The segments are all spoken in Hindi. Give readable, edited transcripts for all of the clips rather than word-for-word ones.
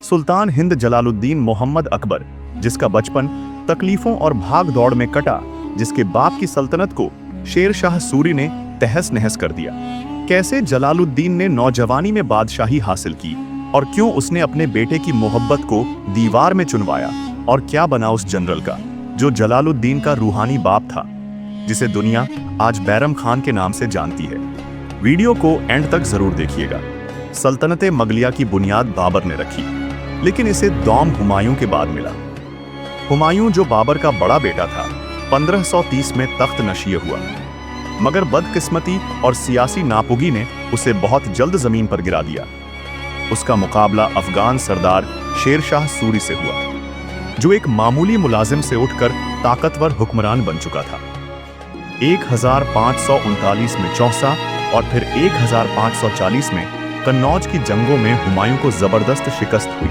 सुल्तान हिंद जलालुद्दीन मोहम्मद अकबर, जिसका बचपन तकलीफों और भाग दौड़ में कटा, जिसके बाप की सल्तनत को शेर शाह सूरी ने तहस नहस कर दिया। कैसे जलालुद्दीन ने नौजवानी में बादशाही हासिल की और क्यों उसने अपने बेटे की मोहब्बत को दीवार में चुनवाया, और क्या बना उस जनरल का जो जलालुद्दीन का रूहानी बाप था, जिसे दुनिया आज बैरम खान के नाम से जानती है। वीडियो को एंड तक जरूर देखिएगा। सल्तनते मगलिया की बुनियाद बाबर ने रखी, लेकिन इसे दौम हुमायूं के बाद मिला। हुमायूं, जो बाबर का बड़ा बेटा था, 1530 में तख्त नशीह हुआ, मगर बदकिस्मती और सियासी नापुगी ने उसे बहुत जल्द जमीन पर गिरा दिया। उसका मुकाबला अफगान सरदार शेर शाह सूरी से हुआ, जो एक मामूली मुलाजिम से उठकर ताकतवर हुक्मरान बन चुका था। 1539 में चौसा और फिर 1540 में कन्नौज की जंगों में हुमायूं को जबरदस्त शिकस्त हुई।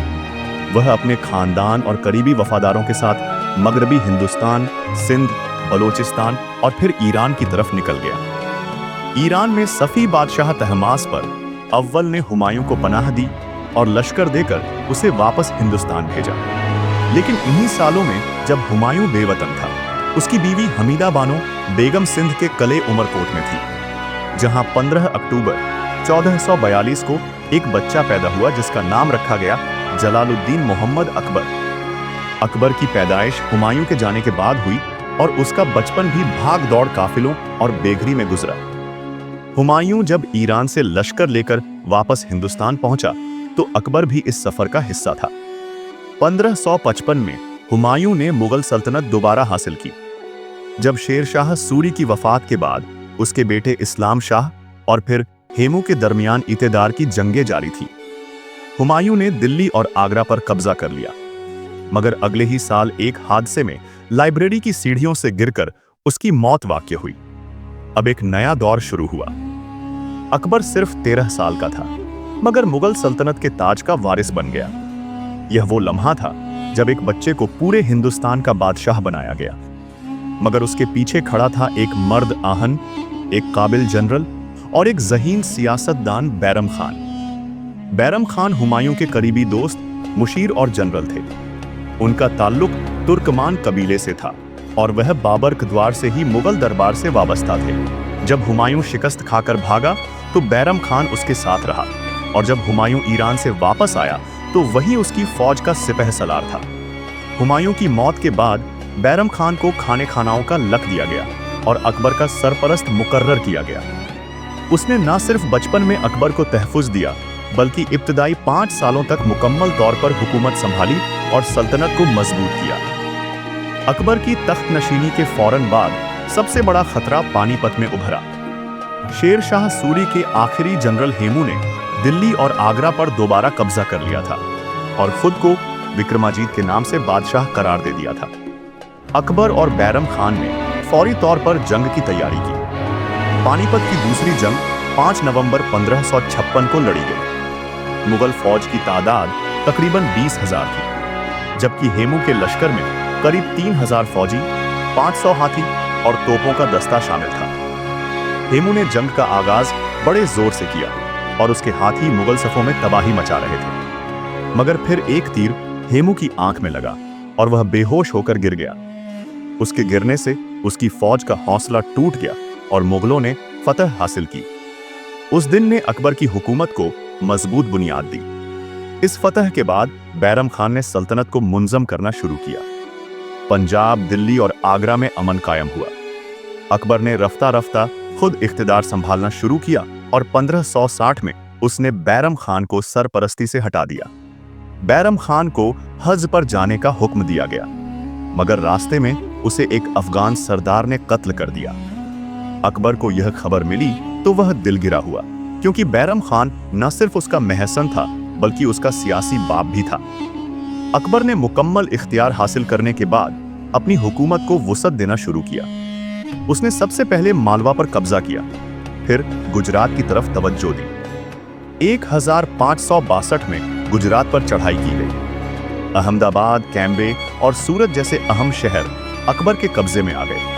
वह अपने खानदान और करीबी वफादारों के साथ मगरबी हिंदुस्तान, सिंध, बलोचिस्तान और फिर ईरान की तरफ निकल गया। ईरान में सफ़ी बादशाह तहमास पर अव्वल ने हुमायूं को पनाह दी और लश्कर देकर उसे वापस हिंदुस्तान भेजा। लेकिन इन्हीं सालों में जब हुमायूं बेवतन था, उसकी बीवी हमीदा बानो बेगम सिंध के कले उमरकोट में थी, जहां 15 अक्टूबर 1442 को एक बच्चा पैदा हुआ, जिसका नाम रखा गया जलालुद्दीन मोहम्मद अकबर। अकबर की पैदाइश हुमायूं के जाने के बाद हुई और उसका बचपन भी भाग दौड़ काफिलों और बेघरी में गुजरा। हुमायूं जब ईरान से लश्कर लेकर वापस हिंदुस्तान पहुंचा, तो अकबर भी इस सफर का हिस्सा था। 1555 में हुमायूं ने मुगल सल्तनत दोबारा हासिल की, जब शेर शाह सूरी की वफात के बाद उसके बेटे इस्लाम शाह और फिर हेमू के दरमियान इतेदार की जंगें जारी थी। हुमायूं ने दिल्ली और आगरा पर कब्जा कर लिया, मगर अगले ही साल एक हादसे में लाइब्रेरी की सीढ़ियों से गिरकर उसकी मौत वाक़या हुई। अब एक नया दौर शुरू हुआ। अकबर सिर्फ 13 साल का था, मगर मुगल सल्तनत के ताज का वारिस बन गया। यह वो लम्हा था जब एक बच्चे को पूरे हिंदुस्तान का बादशाह बनाया गया, मगर उसके पीछे खड़ा था एक मर्द आहन, एक काबिल जनरल और एक ज़हीन सियासतदान बैरम खान। बैरम खान हुमायूं के करीबी दोस्त, मुशीर और जनरल थे। उनका ताल्लुक तुर्कमान कबीले से था और वह बाबर द्वार से ही मुगल दरबार से वाबस्ता थे। जब हुमायूं शिकस्त खाकर भागा तो बैरम खान उसके साथ रहा, और जब हुमायूं ईरान से वापस आया तो वही उसकी फौज का सिपहसलार था। हुमायूं की मौत के बाद बैरम खान को खाने खानाओं का लक दिया गया और अकबर का सरपरस्त मुकर्रर किया गया। उसने न सिर्फ बचपन में अकबर को तहफ़्फ़ुज़ दिया, बल्कि इब्तदाई 5 सालों तक मुकम्मल तौर पर हुकूमत संभाली और सल्तनत को मजबूत किया। अकबर की तख्त नशीनी के फौरन बाद सबसे बड़ा खतरा पानीपत में उभरा। शेर शाह सूरी के आखिरी जनरल हेमू ने दिल्ली और आगरा पर दोबारा कब्जा कर लिया था और खुद को विक्रमाजीत के नाम से बादशाह करार दे दिया था। अकबर और बैरम खान ने फौरी तौर पर जंग की तैयारी की। पानीपत की दूसरी जंग 5 नवंबर 1556 को लड़ी गई। मुगल फौज की तादाद तकरीबन 20,000 थी, जबकि हेमू के लश्कर में करीब 3,000 फौजी, 500 हाथी और तोपों का दस्ता शामिल था। हेमू ने जंग का आगाज बड़े जोर से किया और उसके हाथी मुगल सफों में तबाही मचा रहे थे, मगर फिर एक तीर हेमू की आंख में लगा और वह बेहोश होकर गिर गया। उसके गिरने से उसकी फौज का हौसला टूट गया और मुगलों ने फतह हासिल की। उस दिन ने अकबर की हुकूमत को मजबूत बुनियाद दी। इस फतह के बाद बैरम खान ने सल्तनत को मुंज़म करना शुरू किया। पंजाब, दिल्ली और आगरा में अमन कायम हुआ। अकबर ने रफ्ता रफ्ता खुद इख्तिदार संभालना शुरू किया और 1560 में उसने बैरम खान को सरपरस्ती से हटा दिया। बैरम खान को हज पर जाने का हुक्म दिया गया, मगर रास्ते में उसे एक अफगान सरदार ने कत्ल कर दिया। अकबर को यह खबर मिली तो वह दिलगिरा हुआ, क्योंकि बैरम खान न सिर्फ उसका महसन था बल्कि उसका सियासी बाप भी था। अकबर ने मुकम्मल इख्तियार हासिल करने के बाद अपनी हुकूमत को वुसअत देना शुरू किया। उसने सबसे पहले मालवा पर कब्जा किया, फिर गुजरात की तरफ तवज्जो दी। 1562 में गुजरात पर चढ़ाई की गई। अहमदाबाद, कैम्बे और सूरत जैसे अहम शहर अकबर के कब्जे में आ गए।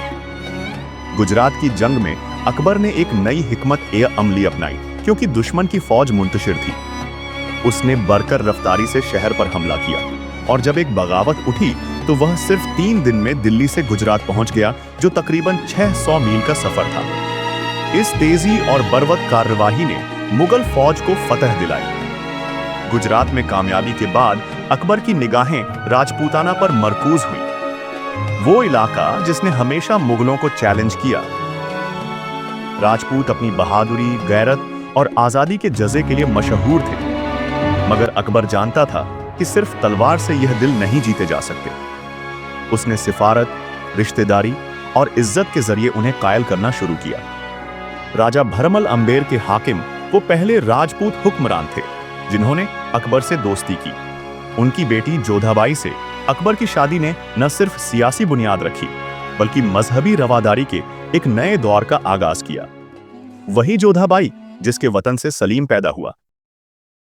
गुजरात की जंग में अकबर ने एक नई हिकमत अमली अपनाई, क्योंकि दुश्मन की फौज मुंतशिर थी। उसने बरकर रफ्तारी से शहर पर हमला किया और जब एक बगावत उठी तो वह सिर्फ 3 दिन में दिल्ली से गुजरात पहुंच गया, जो तकरीबन 600 मील का सफर था। इस तेजी और बर्वत कार्यवाही ने मुगल फौज को फतह दिलाई। गुजरात में कामयाबी के बाद अकबर की निगाहें राजपूताना पर मरकूज हुई, वो इलाका जिसने हमेशा मुगलों को चैलेंज किया। राजपूत अपनी बहादुरी, गैरत और आजादी के जज़्बे के लिए मशहूर थे, मगर अकबर जानता था कि सिर्फ तलवार से यह दिल नहीं जीते जा सकते। उसने सिफारत, रिश्तेदारी और इज्जत के जरिए उन्हें कायल करना शुरू किया। राजा भरमल अंबेर के हाकिम वो पहले राजपूत हुक्मरान थे जिन्होंने अकबर से दोस्ती की। उनकी बेटी जोधाबाई से अकबर की शादी ने न सिर्फ सियासी बुनियाद रखी, बल्कि मजहबी रवादारी के एक नए दौर का आगाज किया। वही जोधाबाई जिसके वतन से सलीम पैदा हुआ,